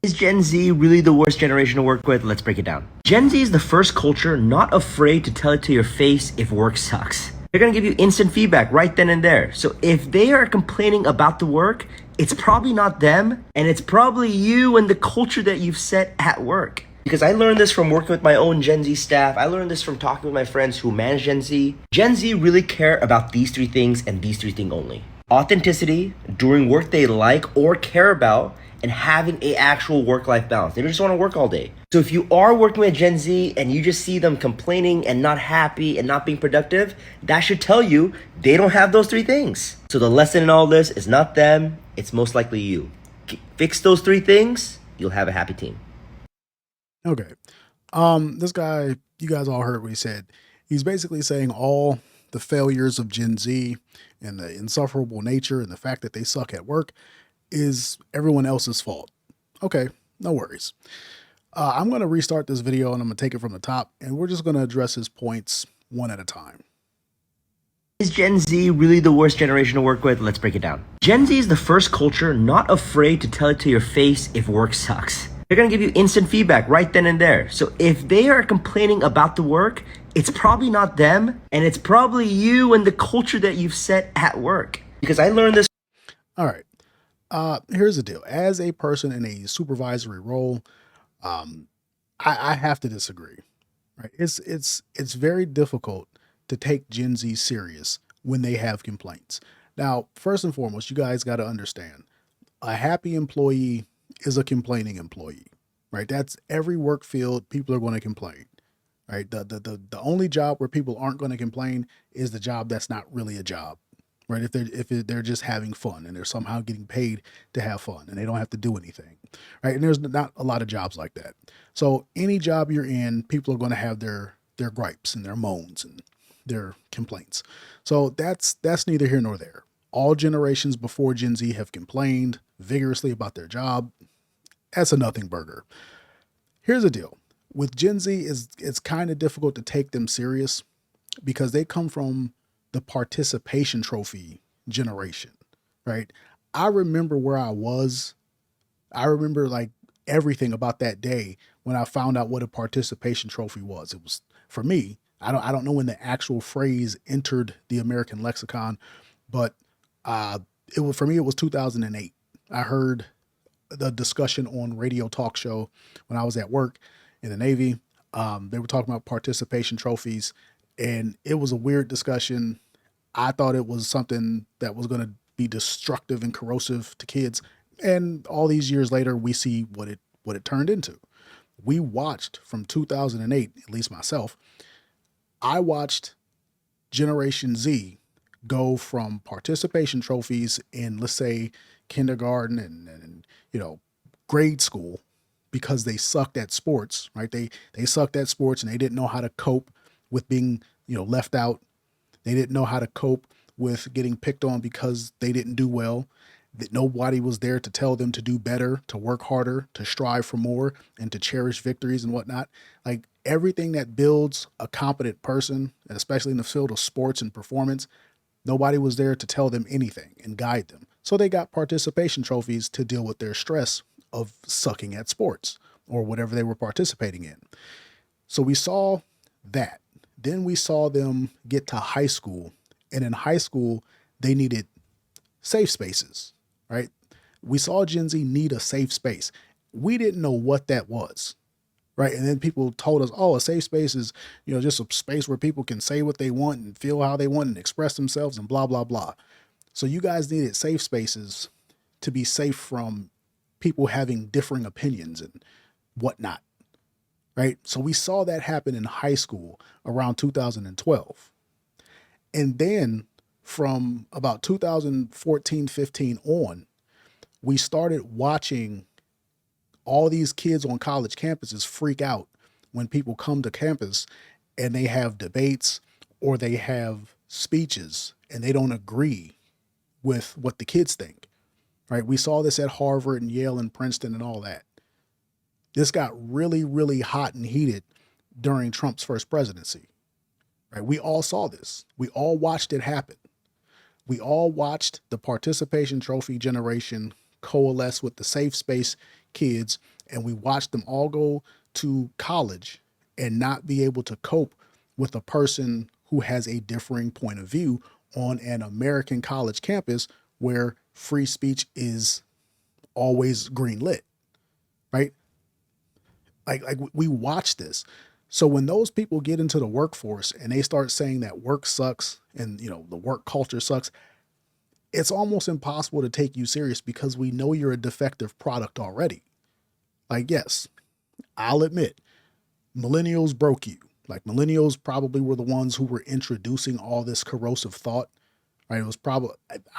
Is Gen Z really the worst generation to work with? Let's break it down. Gen Z is the first culture not afraid to tell it to your face if work sucks. They're gonna give you instant feedback right then and there. So if they are complaining about the work, it's probably not them, and it's probably you and the culture that you've set at work. Because I learned this from working with my own Gen Z staff. I learned this from talking with my friends who manage Gen Z. Gen Z really care about these three things and these three things only. Authenticity, doing work they like or care about, and having a actual work-life balance. They don't just want to work all day. So if you are working with Gen Z and you just see them complaining and not happy and not being productive, that should tell you they don't have those three things. So the lesson in all this is not them, it's most likely you. Fix those three things, you'll have a happy team. Okay. This guy, you guys all heard what he said. He's basically saying all the failures of Gen Z and the insufferable nature and the fact that they suck at work is everyone else's fault. Okay, no worries. I'm going to restart this video and I'm going to take it from the top and we're just going to address his points one at a time. Is Gen Z really the worst generation to work with? Let's break it down. Gen Z is the first culture not afraid to tell it to your face if work sucks. They're gonna give you instant feedback right then and there. So if they are complaining about the work, it's probably not them, and it's probably you and the culture that you've set at work. Because I learned this. All right. Here's the deal. As a person in a supervisory role, I have to disagree. Right? It's very difficult to take Gen Z serious when they have complaints. Now, first and foremost, you guys got to understand, a happy employee is a complaining employee, right? That's every work field. People are going to complain, right? The only job where people aren't going to complain is the job that's not really a job, right? If they're just having fun and they're somehow getting paid to have fun and they don't have to do anything, right? And there's not a lot of jobs like that. So any job you're in, people are going to have their gripes and their moans and their complaints. So that's neither here nor there. All generations before Gen Z have complained vigorously about their job. That's a nothing burger. Here's the deal. With Gen Z, it's kind of difficult to take them serious because they come from the participation trophy generation, right? I remember where I was. I remember like everything about that day when I found out what a participation trophy was. It was, for me, I don't know when the actual phrase entered the American lexicon, but it was, for me, it was 2008. I heard the discussion on radio talk show when I was at work in the Navy. They were talking about participation trophies, and it was a weird discussion. I thought it was something that was going to be destructive and corrosive to kids. And all these years later, we see what it turned into. We watched from 2008, at least myself, I watched Generation Z go from participation trophies in, let's say, kindergarten and grade school because they sucked at sports, right? They sucked at sports and they didn't know how to cope with being, left out. They didn't know how to cope with getting picked on because they didn't do well. That nobody was there to tell them to do better, to work harder, to strive for more, and to cherish victories and whatnot. Like everything that builds a competent person, and especially in the field of sports and performance, nobody was there to tell them anything and guide them. So they got participation trophies to deal with their stress of sucking at sports or whatever they were participating in. So we saw that. Then we saw them get to high school. And in high school, they needed safe spaces, right? We saw Gen Z need a safe space. We didn't know what that was, right? And then people told us, oh, a safe space is, just a space where people can say what they want and feel how they want and express themselves and blah, blah, blah. So you guys needed safe spaces to be safe from people having differing opinions and whatnot, right? So we saw that happen in high school around 2012. And then from about 2014, 15 on, we started watching all these kids on college campuses freak out when people come to campus and they have debates or they have speeches and they don't agree with what the kids think, right? We saw this at Harvard and Yale and Princeton and all that. This got really, really hot and heated during Trump's first presidency, right? We all saw this. We all watched it happen. We all watched the participation trophy generation coalesce with the safe space kids And we watch them all go to college and not be able to cope with a person who has a differing point of view on an American college campus where free speech is always green lit, right? Like we watch this. So when those people get into the workforce and they start saying that work sucks and the work culture sucks, it's almost impossible to take you serious because we know you're a defective product already. Like, yes, I'll admit, millennials broke you. Like, millennials probably were the ones who were introducing all this corrosive thought, right? It was probably,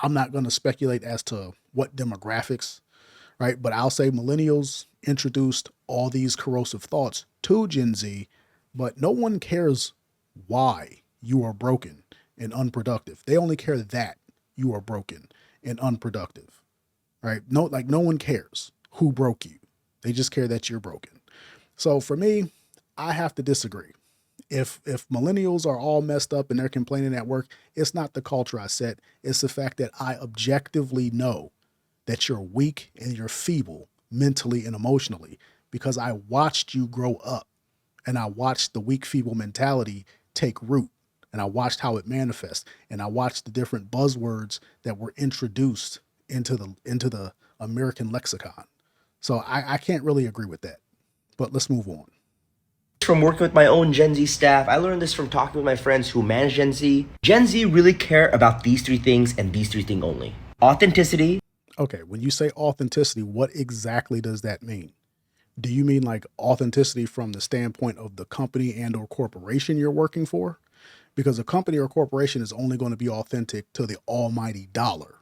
I'm not going to speculate as to what demographics, right? But I'll say millennials introduced all these corrosive thoughts to Gen Z, but no one cares why you are broken and unproductive. They only care that you are broken and unproductive, right? No one cares who broke you. They just care that you're broken. So for me, I have to disagree. If millennials are all messed up and they're complaining at work, it's not the culture I set. It's the fact that I objectively know that you're weak and you're feeble mentally and emotionally because I watched you grow up and I watched the weak, feeble mentality take root and I watched how it manifests and I watched the different buzzwords that were introduced into the American lexicon. So I can't really agree with that, but let's move on. From working with my own Gen Z staff, I learned this from talking with my friends who manage Gen Z. Gen Z really care about these three things and these three things only: authenticity. Okay, when you say authenticity, what exactly does that mean? Do you mean like authenticity from the standpoint of the company and or corporation you're working for? Because a company or corporation is only going to be authentic to the almighty dollar,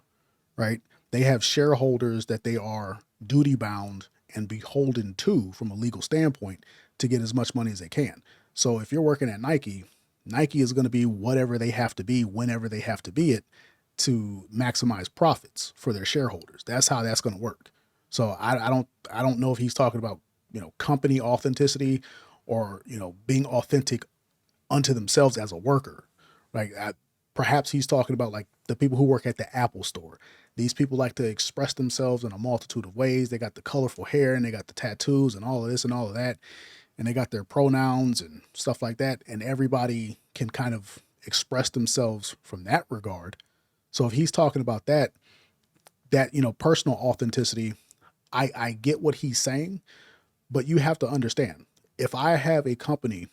right? They have shareholders that they are duty bound and beholden to from a legal standpoint to get as much money as they can. So if you're working at Nike, Nike is going to be whatever they have to be whenever they have to be it to maximize profits for their shareholders. That's how that's going to work. So I don't know if he's talking about company authenticity or being authentic unto themselves as a worker. Like perhaps he's talking about like the people who work at the Apple store. These people like to express themselves in a multitude of ways. They got the colorful hair and they got the tattoos and all of this and all of that. And they got their pronouns and stuff like that. And everybody can kind of express themselves from that regard. So if he's talking about that personal authenticity, I get what he's saying, but you have to understand, if I have a company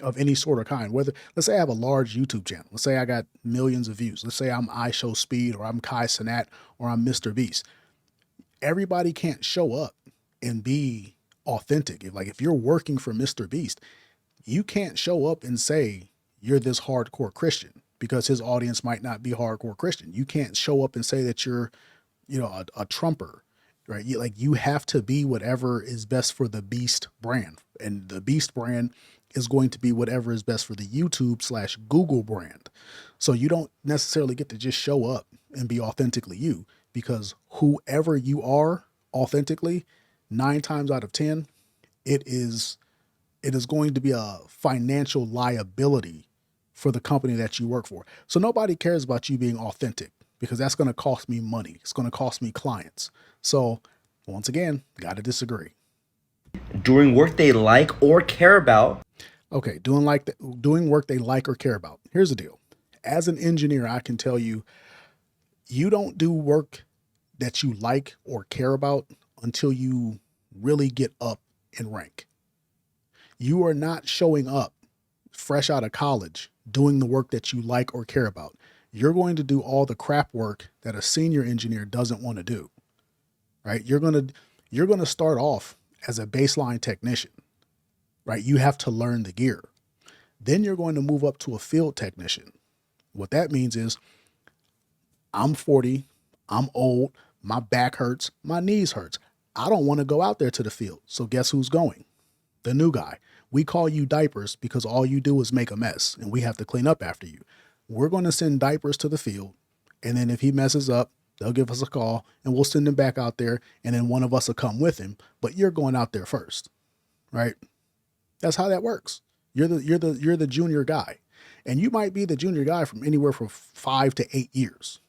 of any sort or kind, whether, let's say I have a large YouTube channel, let's say I got millions of views, let's say I'm iShowSpeed or I'm Kai Cenat or I'm Mr. Beast, everybody can't show up and be authentic. If you're working for Mr. Beast, you can't show up and say you're this hardcore Christian because his audience might not be hardcore Christian. You can't show up and say that you're, a Trumper, right? You have to be whatever is best for the Beast brand, and the Beast brand is going to be whatever is best for the YouTube/Google brand. So you don't necessarily get to just show up and be authentically you, because whoever you are authentically, 9 times out of 10, it is going to be a financial liability for the company that you work for. So nobody cares about you being authentic because that's going to cost me money. It's going to cost me clients. So once again, got to disagree. Doing work they like or care about. Okay, doing work they like or care about. Here's the deal. As an engineer, I can tell you, you don't do work that you like or care about until you really get up in rank. You are not showing up fresh out of college doing the work that you like or care about. You're going to do all the crap work that a senior engineer doesn't want to do, right? You're going to start off as a baseline technician, right? You have to learn the gear. Then you're going to move up to a field technician. What that means is I'm 40, I'm old, my back hurts, my knees hurts. I don't want to go out there to the field. So guess who's going? The new guy. We call you diapers because all you do is make a mess and we have to clean up after you. We're going to send diapers to the field. And then if he messes up, they'll give us a call and we'll send him back out there. And then one of us will come with him, but you're going out there first, right? That's how that works. You're the junior guy, and you might be the junior guy from anywhere from 5 to 8 years.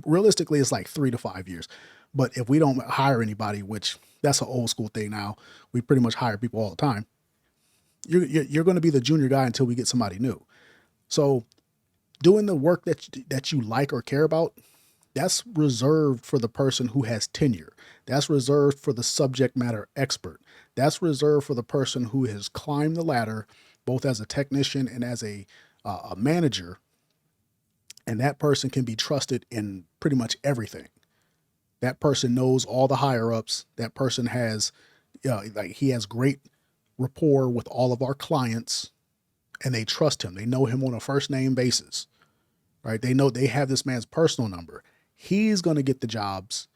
Realistically, it's like 3 to 5 years, But if we don't hire anybody, which that's an old school thing now, we pretty much hire people all the time. You're going to be the junior guy until we get somebody new. So doing the work that you like or care about, that's reserved for the person who has tenure. That's reserved for the subject matter expert. That's reserved for the person who has climbed the ladder, both as a technician and as a manager. And that person can be trusted in pretty much everything. That person knows all the higher ups. That person has, like he has great rapport with all of our clients, and they trust him. They know him on a first name basis, right? They know they have this man's personal number. He's going to get the jobs.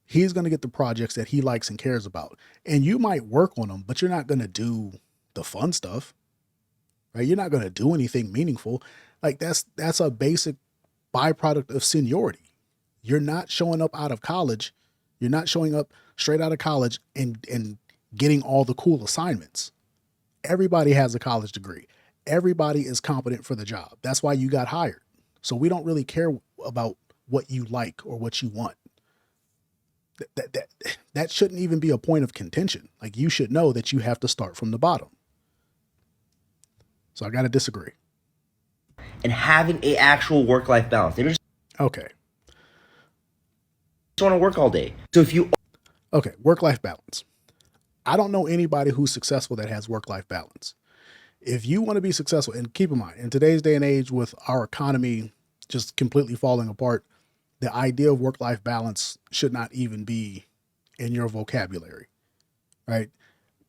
He's going to get the projects that he likes and cares about. And you might work on them, but you're not going to do the fun stuff, right? You're not going to do anything meaningful. Like that's a basic byproduct of seniority. You're not showing up out of college. You're not showing up straight out of college and getting all the cool assignments. Everybody has a college degree. Everybody is competent for the job. That's why you got hired. So we don't really care about what you like or what you want. That shouldn't even be a point of contention. Like you should know that you have to start from the bottom. So I got to disagree. And having a actual work-life balance. They don't just Okay. want to work all day. So if you Okay. Work-life balance. I don't know anybody who's successful that has work-life balance. If you want to be successful, and keep in mind, in today's day and age with our economy just completely falling apart, the idea of work-life balance should not even be in your vocabulary, right?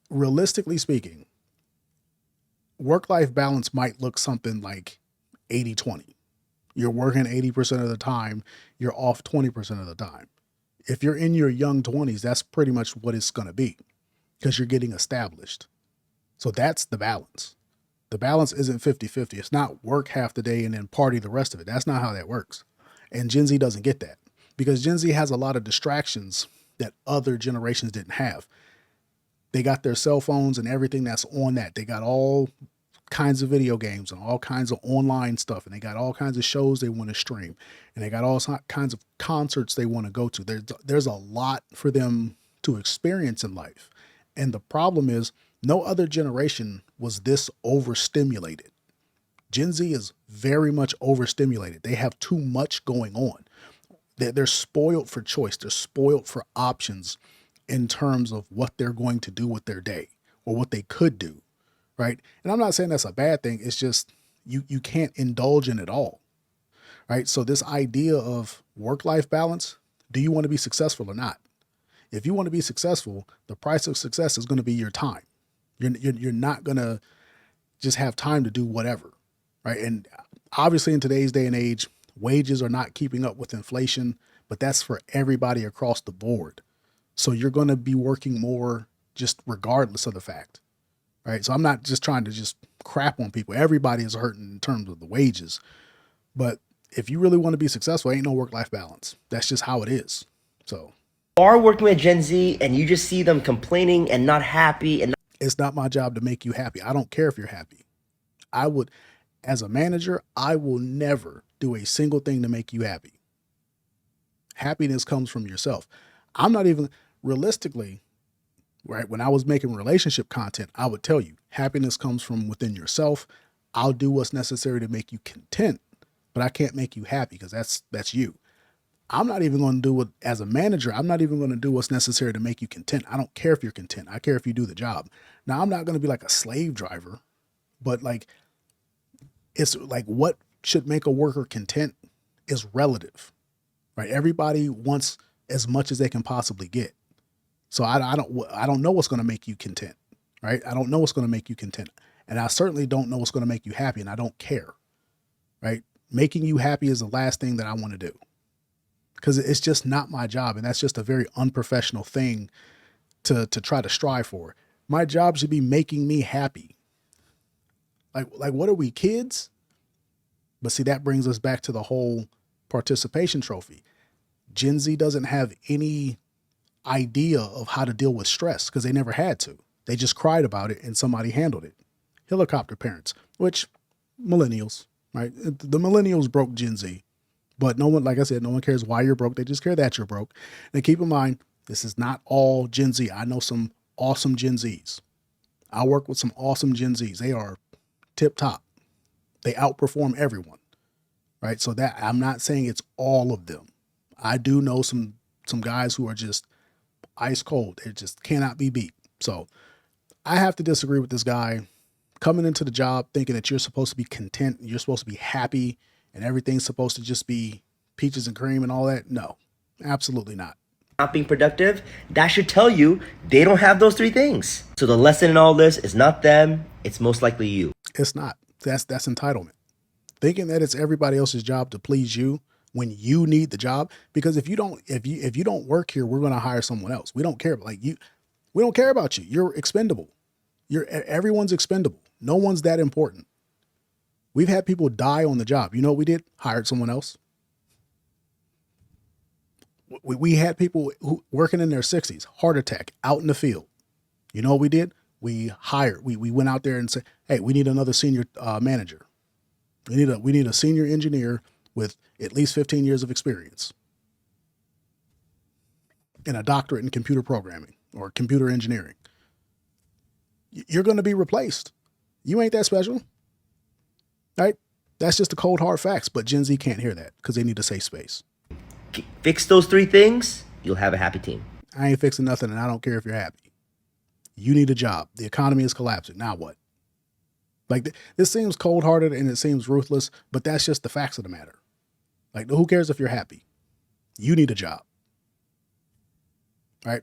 Realistically speaking, work-life balance might look something like 80-20. You're working 80% of the time, you're off 20% of the time. If you're in your young 20s, that's pretty much what it's going to be because you're getting established. So that's the balance. The balance isn't 50-50. It's not work half the day and then party the rest of it. That's not how that works. And Gen Z doesn't get that because Gen Z has a lot of distractions that other generations didn't have. They got their cell phones and everything that's on that. They got all kinds of video games and all kinds of online stuff. And they got all kinds of shows they want to stream. And they got all kinds of concerts they want to go to. There's a lot for them to experience in life. And the problem is no other generation was this overstimulated. Gen Z is very much overstimulated. They have too much going on. They're spoiled for choice. They're spoiled for options in terms of what they're going to do with their day or what they could do, right? And I'm not saying that's a bad thing. It's just you can't indulge in it all, right? So this idea of work-life balance, do you want to be successful or not? If you want to be successful, the price of success is going to be your time. You're not going to just have time to do whatever, right? And obviously in today's day and age, wages are not keeping up with inflation, but that's for everybody across the board. So you're going to be working more just regardless of the fact, right? So I'm not just trying to just crap on people. Everybody is hurting in terms of the wages. But if you really want to be successful, ain't no work-life balance. That's just how it is. So are working with Gen Z and you just see them complaining and not happy and it's not my job to make you happy. I don't care if you're happy. I would, as a manager, I will never do a single thing to make you happy. Happiness comes from yourself. I'm not even realistically, right? When I was making relationship content, I would tell you happiness comes from within yourself. I'll do what's necessary to make you content, but I can't make you happy because that's you. I'm not even going to do it as a manager. I'm not even going to do what's necessary to make you content. I don't care if you're content. I care if you do the job. Now, I'm not going to be like a slave driver, but like, it's like what should make a worker content is relative, right? Everybody wants as much as they can possibly get. So I don't know what's going to make you content, right? I don't know what's going to make you content. And I certainly don't know what's going to make you happy. And I don't care, right? Making you happy is the last thing that I want to do. Because it's just not my job. And that's just a very unprofessional thing to try to strive for. My job should be making me happy. Like what are we, kids? But see, that brings us back to the whole participation trophy. Gen Z doesn't have any idea of how to deal with stress because they never had to. They just cried about it and somebody handled it. Helicopter parents, which millennials, right? The millennials broke Gen Z. But no one, like I said, no one cares why you're broke. They just care that you're broke. And keep in mind, this is not all Gen Z. I know some awesome Gen Zs. I work with some awesome Gen Zs. They are tip top. They outperform everyone, right? So that I'm not saying it's all of them. I do know some guys who are just ice cold. It just cannot be beat. So I have to disagree with this guy coming into the job thinking that you're supposed to be content, you're supposed to be happy, and everything's supposed to just be peaches and cream and all that. No, absolutely not. Not being productive, that should tell you they don't have those three things. So the lesson in all this is not them, it's most likely you. It's not. That's entitlement. Thinking that it's everybody else's job to please you when you need the job. Because if you don't work here, we're going to hire someone else. We don't care. Like you, we don't care about you. You're expendable. Everyone's expendable. No one's that important. We've had people die on the job. You know what we did? Hired someone else. We had people who working in their 60s, heart attack, out in the field. You know what we did? We went out there and said, hey, we need another senior manager. We need a senior engineer with at least 15 years of experience and a doctorate in computer programming or computer engineering. You're going to be replaced. You ain't that special, right? That's just the cold hard facts. But Gen Z can't hear that because they need a safe space. Fix those three things, you'll have a happy team. I ain't fixing nothing, and I don't care if you're happy. You need a job. The economy is collapsing. Now what? Like this seems cold hearted and it seems ruthless, but that's just the facts of the matter. Like, who cares if you're happy? You need a job, right?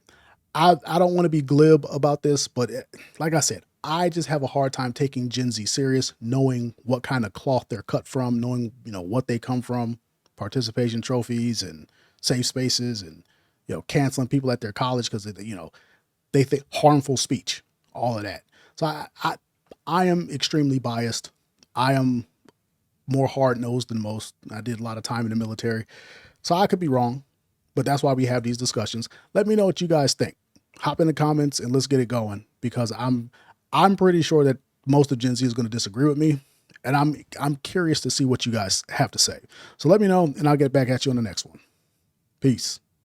I don't want to be glib about this, but like I said, I just have a hard time taking Gen Z serious, knowing what kind of cloth they're cut from, knowing, what they come from, participation trophies and safe spaces and, canceling people at their college because, they think harmful speech, all of that. So I am extremely biased. I am more hard-nosed than most. I did a lot of time in the military. So I could be wrong, but that's why we have these discussions. Let me know what you guys think. Hop in the comments and let's get it going because I'm pretty sure that most of Gen Z is going to disagree with me. And I'm curious to see what you guys have to say. So let me know and I'll get back at you on the next one. Peace.